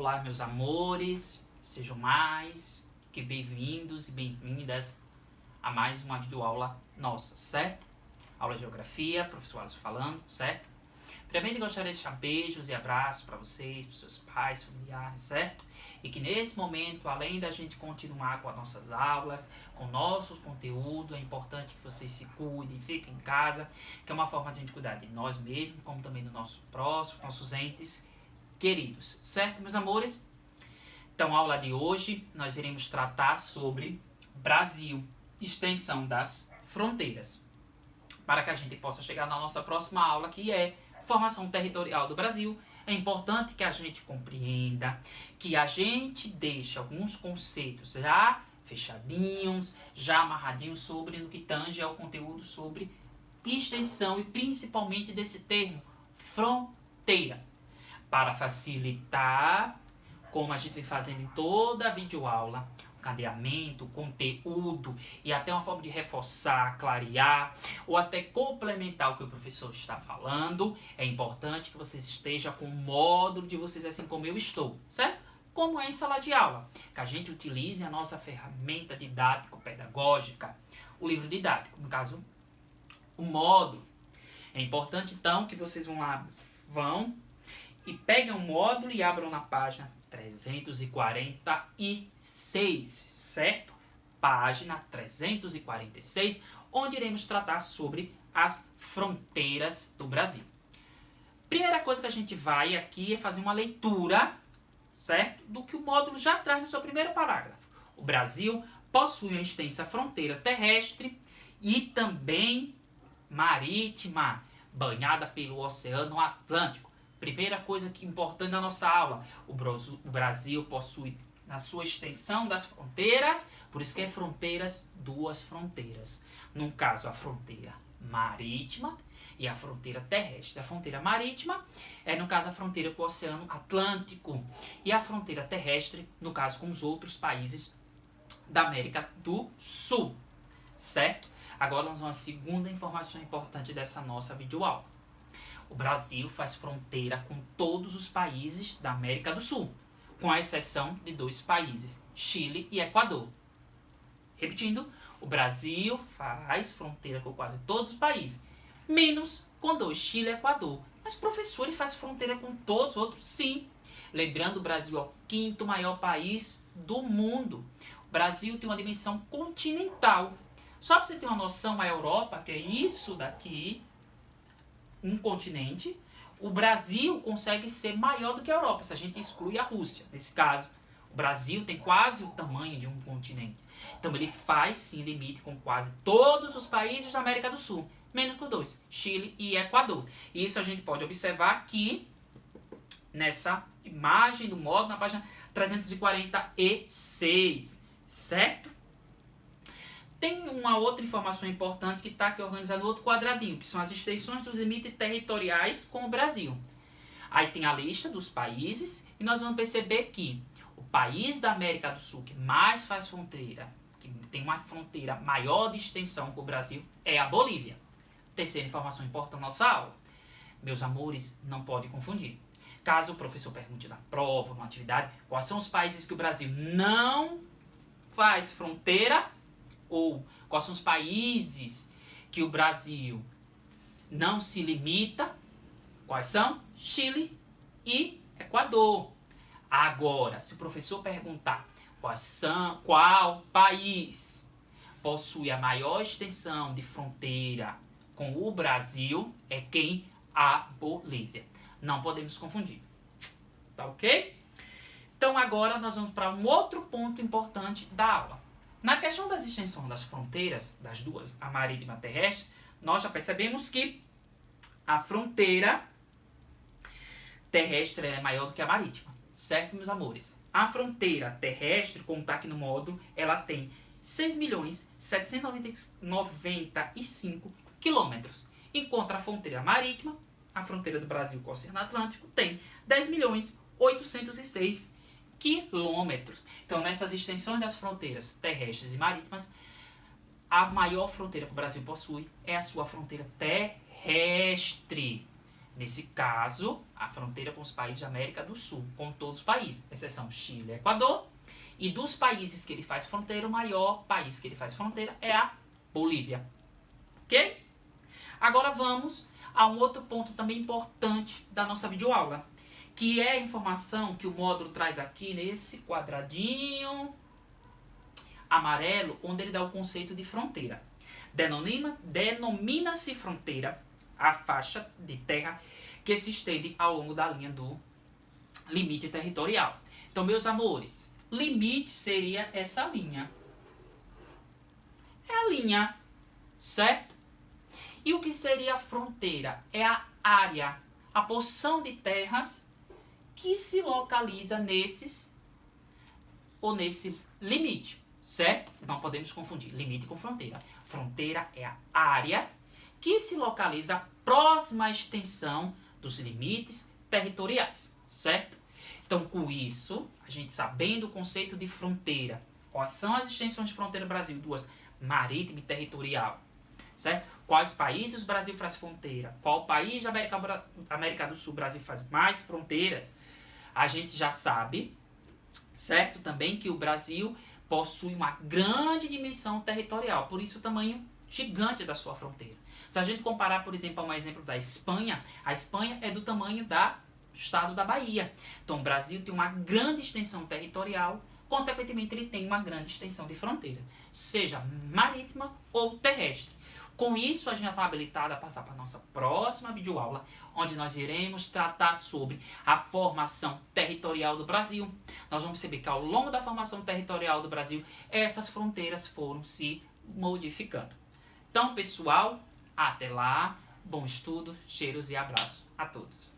Olá, meus amores, sejam mais que bem-vindos e bem-vindas a mais uma videoaula nossa, certo? Aula de Geografia, professor Alisson falando, certo? Primeiramente gostaria de deixar beijos e abraços para vocês, para seus pais, familiares, certo? E que nesse momento, além da gente continuar com as nossas aulas, com nossos conteúdos, é importante que vocês se cuidem, fiquem em casa, que é uma forma de a gente cuidar de nós mesmos, como também do nosso próximo, nossos entes queridos, certo, meus amores? Então, a aula de hoje, nós iremos tratar sobre Brasil, extensão das fronteiras, para que a gente possa chegar na nossa próxima aula, que é formação territorial do Brasil. É importante que a gente compreenda, que a gente deixe alguns conceitos já fechadinhos, já amarradinhos sobre no que tange ao conteúdo sobre extensão e principalmente desse termo, fronteira. Para facilitar, como a gente vem fazendo em toda a videoaula, o cadeamento, o conteúdo e até uma forma de reforçar, clarear ou até complementar o que o professor está falando, é importante que vocês estejam com o módulo de vocês assim como eu estou, certo? Como é em sala de aula, que a gente utilize a nossa ferramenta didático-pedagógica, o livro didático, no caso, o módulo. É importante então que vocês vão e peguem o módulo e abram na página 346, certo? Página 346, onde iremos tratar sobre as fronteiras do Brasil. Primeira coisa que a gente vai aqui é fazer uma leitura, certo? Do que o módulo já traz no seu primeiro parágrafo. O Brasil possui uma extensa fronteira terrestre e também marítima, banhada pelo Oceano Atlântico. Primeira coisa que é importante na nossa aula, o Brasil possui na sua extensão das fronteiras, por isso que é fronteiras, duas fronteiras. No caso, a fronteira marítima e a fronteira terrestre. A fronteira marítima é, no caso, a fronteira com o Oceano Atlântico. E a fronteira terrestre, no caso, com os outros países da América do Sul. Certo? Agora nós vamos à segunda informação importante dessa nossa videoaula. O Brasil faz fronteira com todos os países da América do Sul, com a exceção de dois países, Chile e Equador. Repetindo, o Brasil faz fronteira com quase todos os países, menos com dois, Chile e Equador. Mas, professor, ele faz fronteira com todos os outros? Sim. Lembrando, o Brasil é o quinto maior país do mundo. O Brasil tem uma dimensão continental. Só para você ter uma noção, a Europa, que é isso daqui, um continente, o Brasil consegue ser maior do que a Europa, se a gente exclui a Rússia. Nesse caso, o Brasil tem quase o tamanho de um continente. Então ele faz sim limite com quase todos os países da América do Sul, menos com dois, Chile e Equador. E isso a gente pode observar aqui nessa imagem do módulo na página 346, certo? Tem uma outra informação importante que está aqui organizada no outro quadradinho, que são as extensões dos limites territoriais com o Brasil. Aí tem a lista dos países e nós vamos perceber que o país da América do Sul que mais faz fronteira, que tem uma fronteira maior de extensão com o Brasil, é a Bolívia. Terceira informação importante na nossa aula. Meus amores, não pode confundir. Caso o professor pergunte na prova, numa atividade, quais são os países que o Brasil não faz fronteira, ou quais são os países que o Brasil não se limita, quais são? Chile e Equador. Agora, se o professor perguntar qual país possui a maior extensão de fronteira com o Brasil, é quem? A Bolívia. Não podemos confundir. Tá ok? Então agora nós vamos para um outro ponto importante da aula. Na questão das extensões das fronteiras, das duas, a marítima e a terrestre, nós já percebemos que a fronteira terrestre é maior do que a marítima, certo, meus amores? A fronteira terrestre, como está aqui no módulo, ela tem 6.795 quilômetros, enquanto a fronteira marítima, a fronteira do Brasil com o Oceano Atlântico, tem 10.806 quilômetros. Então, nessas extensões das fronteiras terrestres e marítimas, a maior fronteira que o Brasil possui é a sua fronteira terrestre. Nesse caso, a fronteira com os países da América do Sul, com todos os países, exceção Chile e Equador. E dos países que ele faz fronteira, o maior país que ele faz fronteira é a Bolívia. Ok? Agora vamos a um outro ponto também importante da nossa videoaula, que é a informação que o módulo traz aqui nesse quadradinho amarelo, onde ele dá o conceito de fronteira. Denomina-se fronteira a faixa de terra que se estende ao longo da linha do limite territorial. Então, meus amores, limite seria essa linha. É a linha, certo? E o que seria a fronteira? É a área, a porção de terras que se localiza nesses ou nesse limite, certo? Não podemos confundir limite com fronteira. Fronteira é a área que se localiza próxima à extensão dos limites territoriais, certo? Então, com isso, a gente sabendo o conceito de fronteira, quais são as extensões de fronteira do Brasil, duas, marítima e territorial, certo? Quais países o Brasil faz fronteira, qual país da América do Sul o Brasil faz mais fronteiras, a gente já sabe, certo? Também que o Brasil possui uma grande dimensão territorial, por isso o tamanho gigante da sua fronteira. Se a gente comparar, por exemplo, a um exemplo da Espanha, a Espanha é do tamanho do estado da Bahia. Então o Brasil tem uma grande extensão territorial, consequentemente ele tem uma grande extensão de fronteira, seja marítima ou terrestre. Com isso, a gente já está habilitado a passar para a nossa próxima videoaula, onde nós iremos tratar sobre a formação territorial do Brasil. Nós vamos perceber que ao longo da formação territorial do Brasil, essas fronteiras foram se modificando. Então, pessoal, até lá, bom estudo, cheiros e abraços a todos.